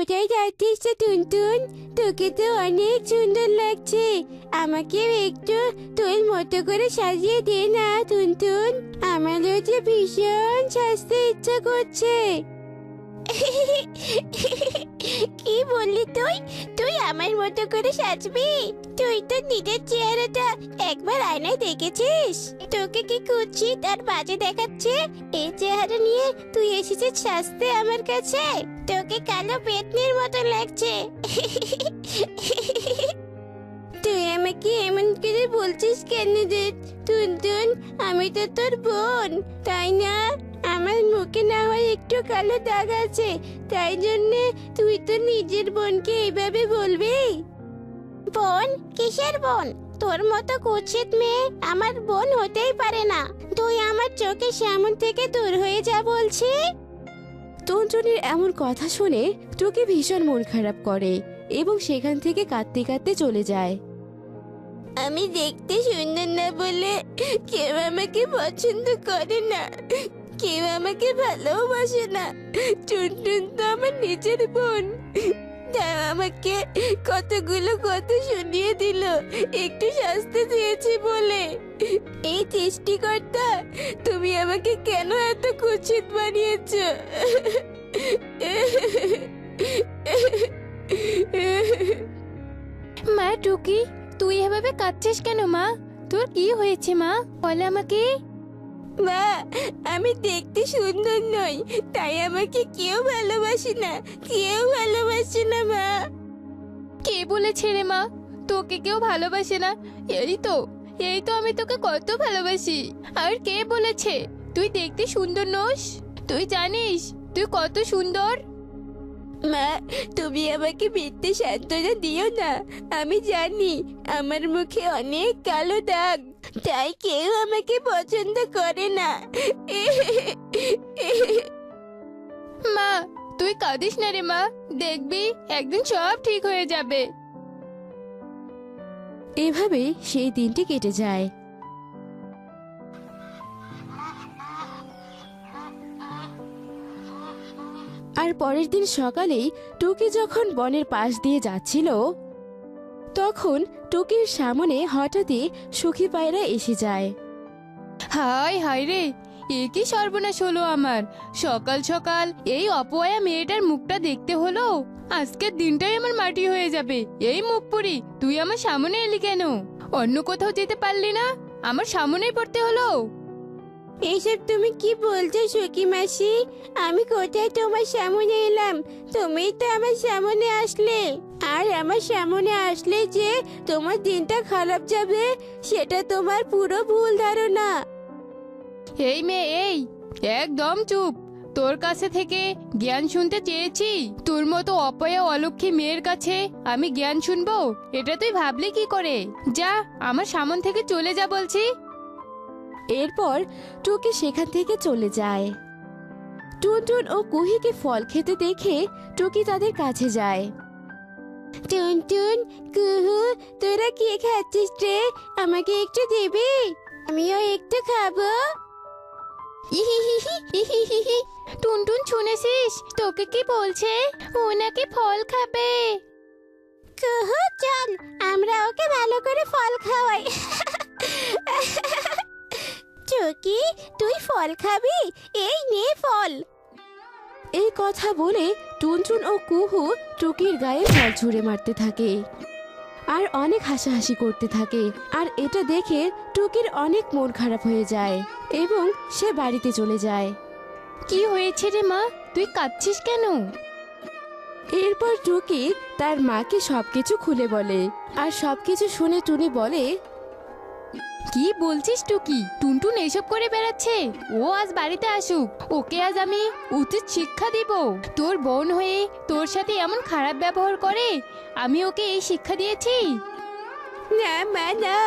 কোথায় যাচ্ছিস তো টুনটুন? তোকে তো অনেক সুন্দর লাগছে। আমাকেও একটু তোর মতো করে সাজিয়ে দে না টুনটুন। আমারও যে ভীষণ সাজতে ইচ্ছা করছে। কি বললি তুই? তুই আমার মতো করে সাজবি? তুই তো নিজের চেহারাটা একবার আয়নায় দেখেছিস? তোকে কি কুৎসিত আর বাজে দেখাচ্ছে? এই চেহারা নিয়ে তুই এসেছিস সাজতে আমার কাছে? তোকে কালো পেতনির মতো লাগছে। তুই আমাকে এমন করে বলছিস কেন রে টুনটুন? আমি তো তোর বোন, তাই না? আমার মুখে না হয় একটু কালো দাগ আছে, তাই জন্যে তুই তো নিজের বোনকে এইভাবে বলবি? বোন? কিসের বোন? তোর মতো কুৎসিত মেয়ে আমার বোন হতেই পারে না। তুই আমার চোখের সামনে থেকে দূর হয়ে যা বলছি। টুনটুনির এমন কথা শুনে টুকি ভীষণ মন খারাপ করে এবং সেখান থেকে কাঁদতে কাঁদতে চলে যায়। আমি দেখতে সুন্দর না বলে কেউ আমাকে পছন্দ করে না, কেউ আমাকে ভালোবাসে না। টুনটুন তো আমার নিজের বোন, তাও আমাকে কতগুলো কথা শুনিয়ে দিল একটু শাস্তি দিয়েছি বলে। এই সৃষ্টিকর্তা, তুমি আমাকে কেন এত কুৎসিত বানিয়েছ? মা টুকি, তুই এভাবে কাঁদছিস কেন মা? তোর কি হয়েছে মা? বল আমাকে। মা, আমি দেখতে সুন্দর নই, তাই আমাকে কেউ ভালোবাসে না, কেউ ভালোবাসে না মা। কে বলেছে রে মা তোকে কেউ ভালোবাসে না? এই তো আমি তোকে কত ভালোবাসি। আর কে বলেছে তুই দেখতে সুন্দর নোস? তুই জানিস তুই কত সুন্দর? মা, তুমি আমাকে মিথ্যে সান্ত্বনা দিও না। আমি জানি আমার মুখে অনেক কালো দাগ, তাই কেউ আমাকে পছন্দ করে না। মা তুই কাঁদিস না রে মা, দেখবি একদিন সব ঠিক হয়ে যাবে। এভাবে সেই দিনটি কেটে যায়। আর পরের দিন সকালেই টুকি যখন বনের পাশ দিয়ে যাচ্ছিল, তখন টুকির সামনে হঠাৎই সুখী পায়রা এসে যায়। হায় হায় রে, এ কি সর্বনাশ হলো আমার! সকাল সকাল এই অপয়া মেয়েটার মুখটা দেখতে হলো। আজকের দিনটাই আমার মাটি হয়ে যাবে। এই মুখ পুরি, তুই আমার সামনে এলি কেন? অন্য কোথাও যেতে পারলি না? আমার সামনেই পড়তে হলো। এইসব তুমি কি বলছো সখী মাসি? আমি কোথায় তোমার সামনে এলাম? তুমি তো আমার সামনে আসলে। আর আমার সামনে আসলে যে তোমার দিনটা খারাপ যাবে, সেটা তোমার পুরো ভুল ধারণা। এই মেয়ে, এই একদম চুপ। তোর কাছে থেকে জ্ঞান শুনতে চেয়েছি, তোর মতো অপয়া অলক্ষী মেয়ের কাছে আমি জ্ঞান শুনবো? এটা তুই ভাবলি কি করে? যা আমার সামন থেকে চলে যা বলছি। এরপর টুকি সেখান থেকে চলে যায়। টুনটুন ও কুহিকে ফল খেতে দেখে টুকি তাদের কাছে যায়। টুনটুন, কুহু, তোরা কি খাচ্ছিস রে? আমাকে একটু দিবি? আমিও একটু খাবো। টুনটুন শুনেছিস তোকে কি বলছে? ও নাকি ফল খাবে। কুহু, চল আমরা ওকে ভালো করে ফল খাওয়াই। চকি, তুই ফল খাবি? এই নে ফল। এই কথা বলে টুনটুন ও কুহু টুকির গায়ে ফল ছুঁড়ে মারতে থাকে আর অনেক হাসাহাসি করতে থাকে। আর এটা দেখে টুকির অনেক মন খারাপ হয়ে যায় এবং সে বাড়িতে চলে যায়। কি হয়েছে রে মা, তুই কাঁদছিস কেন? এরপর টুকি তার মাকে সবকিছু খুলে বলে। আর সবকিছু শুনে টুনি বলে, কি বলছিস টুকি? টুনটুন এসব করে বেড়াচ্ছে। ও আজ বাড়িতে আসুক, ওকে আজ আমি উচিত শিক্ষা দিব। তোর বোন হয়ে তোর সাথে এমন খারাপ ব্যবহার করে, আমি ওকে এই শিক্ষা দিয়েছি। না মা, না,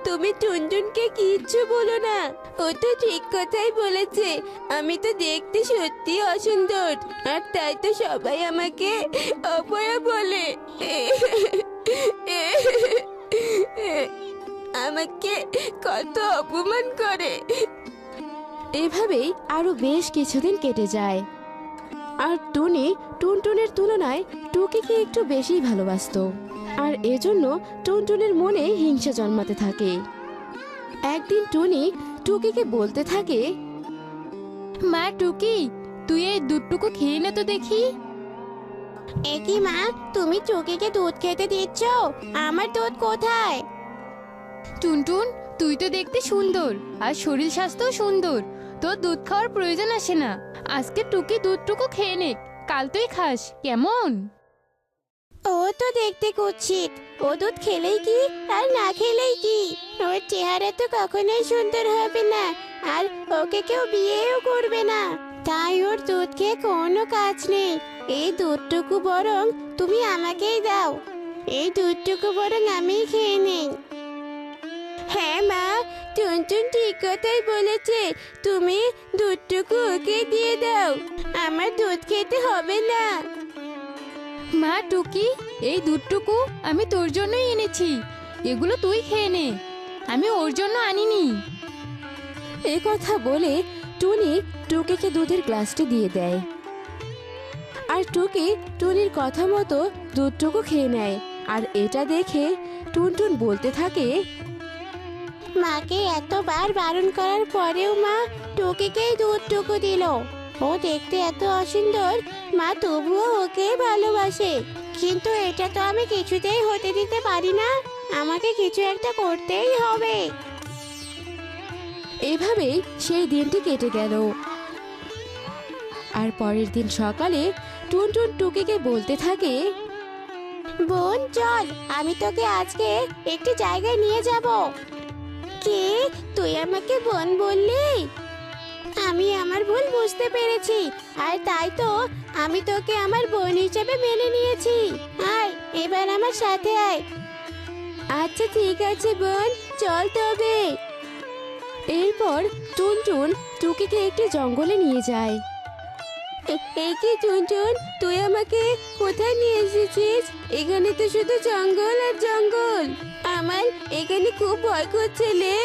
তুমি টুনটুনকে কিচ্ছু বলো না। ও তো ঠিক কথাই বলেছে। আমি তো দেখতে সত্যি অসুন্দর, আর তাই তো সবাই আমাকে অপয়া বলে। আমাকে কত অপমান করে। এভাবেই আরো বেশ কিছুদিন কেটে যায়। আর টুনি টুনটুনের তুলনায় টুকিকে একটু বেশিই ভালোবাসতো, আর এজন্য টুনটুনের মনে হিংসা জন্মাতে থাকে। একদিন টুনি টুকিকে বলতে থাকে, মা টুকি, তুই এই দুধটুকু খেয়ে নে তো দেখি। একই মা, তুমি টুকিকে দুধ খেতে দিচ্ছ? আমার দুধ কোথায়? টুনটুন, তুই তো দেখতে সুন্দর আর শরীর স্বাস্থ্যও সুন্দর, তোর দুধ খাওয়ার প্রয়োজন আসে না। আজকে টুকি দুধটুকু খেয়ে নে, কাল তুই খাস, কেমন? ও তো দেখতে কুৎসিত, ও দুধ খেলেই কি আর না খেলেই কি? ওর চেহারা তো কখনোই সুন্দর হবে না, আর ওকে কেউ বিয়েও করবে না। তাই ওর দুধ খেয়ে কোনো কাজ নেই। এই দুধটুকু বরং তুমি আমাকেই দাও, এই দুধটুকু বরং আমিই খেয়ে নেই। হ্যাঁ মা, টুনটুন ঠিক কথাই বলেছে, তুমি দুধটুকু ওকে দিয়ে দাও, আমার দুধ খেতে হবে না। মা টুকি, এই দুধটুকু আমি তোর জন্যই এনেছি, এগুলো তুই খেয়ে নে, আমি ওর জন্য আনিনি। এ কথা বলে টুনি টুকিকে দুধের গ্লাসটি দিয়ে দেয়, আর টুকি টুনির কথা মতো দুধটুকু খেয়ে নেয়। আর এটা দেখে টুনটুন বলতে থাকে, মাকে এতবার বারণ করার পরেও মা টুকিকেই দুধটুকু দিল। ও দেখতে এত অসুন্দর, মা তবুও ওকে ভালোবাসে। কিন্তু এটা তো আমি কিছুতেই হতে দিতে পারি না, আমাকে কিছু একটা করতেই হবে। এভাবেই সেই দিনটি কেটে গেল। আর পরের দিন সকালে টুনটুন টুকিকে বলতে থাকে, বোন চল, আমি তোকে আজকে একটি জায়গায় নিয়ে যাব। কে? তুই আমাকে বোন বললি? আমি আমার ভুল বুঝতে পেরেছি, আর তাই তো আমি তোকে আমার বোন হিসেবে মেনে নিয়েছি। আয়, এবার আমার সাথে আয়। আচ্ছা ঠিক আছে বোন, চল তবে। এরপর টুনটুন টুকিকে একটি জঙ্গলে নিয়ে যায়। এই কি টুনটুন, তুই আমাকে কোথায় নিয়ে এসেছিস? এখানে তো শুধু জঙ্গল আর জঙ্গল, আমার এখানে খুব ভয় করছে রে।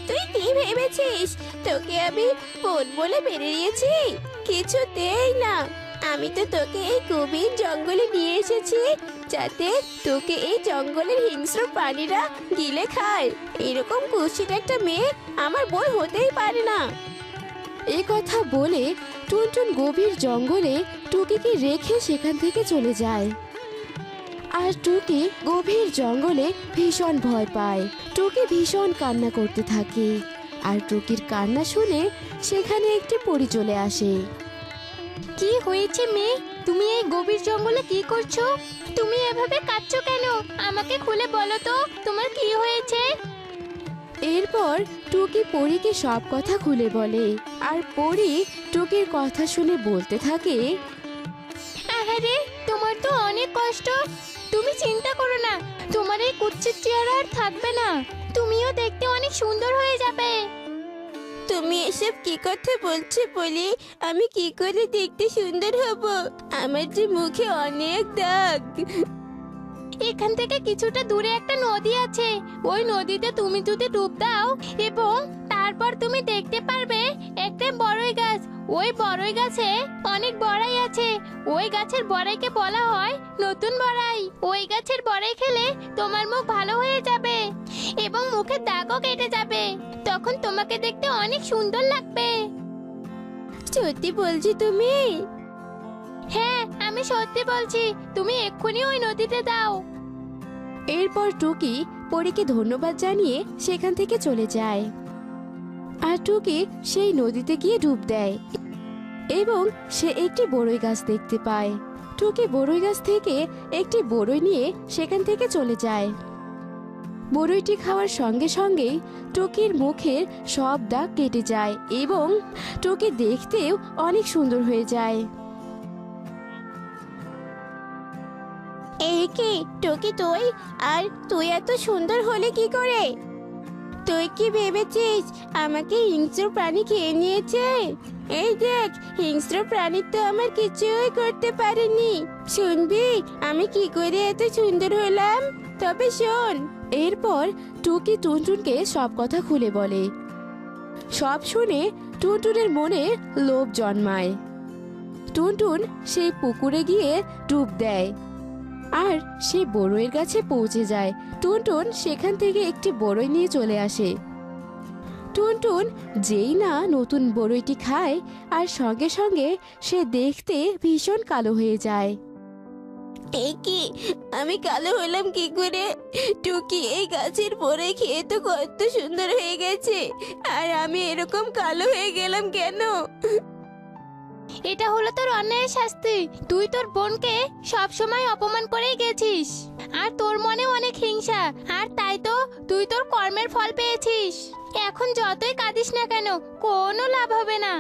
তুই কি ভেবেছিস তোকে আমি বোন বলে মেনে নিয়েছি? কিছুতেই না। আমি তো তোকে এই গভীর জঙ্গলে নিয়ে এসেছি যাতে তোকে এই জঙ্গলের হিংস্র প্রাণীরা গিলে খায়। এরকম কুৎসিত একটা মেয়ে আমার বোন হতেই পারে না। এ কথা বলে টুনটুন গভীর জঙ্গলে টুকিকে রেখে সেখান থেকে চলে যায়। আর টুকি গভীর জঙ্গলে ভীষণ ভয় পায়। টুকি ভীষণ কান্না করতে থাকে, আর টুকির কান্না শুনে সেখানে একটি পরী চলে আসে। কি হয়েছে মেয়ে, তুমি এই গভীর জঙ্গলে কি করছো? তুমি এভাবে কাঁদছো কেন? আমাকে খুলে বলো তো, তোমার কি হয়েছে? এরপর টুকি পরীকে সব কথা খুলে বলে, আর পরী টুকির কথা শুনে বলতে থাকে, আহারে, তোমার তো অনেক কষ্ট। তুমি চিন্তা করো না, তোমার এই কুৎসিত চেহারা আর থাকবে না, তুমিও দেখতে অনেক সুন্দর হয়ে যাবে। তুমি এসব কি কথা বলছো বলি? আমি কি করে দেখতে সুন্দর হব? আমার যে মুখে অনেক দাগ। এখান থেকে কিছুটা দূরে একটা নদী আছে, ওই নদীতে তুমি যদি ডুব দাও এবং তারপর তুমি দেখতে পারবে একটা বড়ই গাছ। ওই বড়ই গাছে অনেক বড়াই আছে, ওই গাছের বড়াইকে বলা হয় নতুন বড়াই। ওই গাছের বড়াই খেলে তোমার মুখ ভালো হয়ে যাবে এবং মুখের দাগও কেটে যাবে, তখন তোমাকে দেখতে অনেক সুন্দর লাগবে। সত্যি বলছি তুমি? হ্যাঁ, আমি সত্যি বলছি, তুমি এক্ষুনি ওই নদীতে দাও। এরপর টুকি পরীকে ধন্যবাদ জানিয়ে সেখান থেকে চলে যায়। আর টুকি সেই নদীতে গিয়ে ডুব দেয় এবং সে একটি বড়ই গাছ দেখতে পায়। টুকি বড়ই গাছ থেকে একটি বড়ই নিয়ে সেখান থেকে চলে যায়। বড়ইটি খাওয়ার সঙ্গে সঙ্গেই টুকির মুখের সব দাগ কেটে যায় এবং টুকি দেখতেও অনেক সুন্দর হয়ে যায়। এই কি টুকি তুই? আর তুই এত সুন্দর হলে কি করে? তুই কি ভেবেছিস আমাকে হিংস্র প্রাণী খেয়ে নিয়েছে? এই দেখ, হিংস্র প্রাণী তো আমার কিছুই করতে পারেনি। শুনবি আমি কি করে এত সুন্দর হলাম? তবে শোন। এরপর টুকি টুনটুনকে সব কথা খুলে বলে। সব শুনে টুনটুনের মনে লোভ জন্মায়। টুনটুন সেই পুকুরে গিয়ে ডুব দেয় আর সে বড়ইয়ের গাছে পৌঁছে যায়। টুনটুন সেখান থেকে একটি বড়ই নিয়ে চলে আসে। টুনটুন যেই না নতুন বড়ইটি খায় আর সঙ্গে সঙ্গে সে দেখতে ভীষণ কালো হয়ে যায়। এ কি, আমি কালো হলাম কি করে? টুকি এই গাছের বড়ই খেয়ে তো কত সুন্দর হয়ে গেছে, আর আমি এরকম কালো হয়ে গেলাম কেন? এটা হলো তোর অন্যায়ের শাস্তি। তুই তোর বোনকে সব সময় অপমান করেই গেছিস, আর তোর মনে অনেক হিংসা, আর তাই তো তুই তোর কর্মের ফল পেয়েছিস। এখন যতই কাঁদিস না কেন, কোনো লাভ হবে না।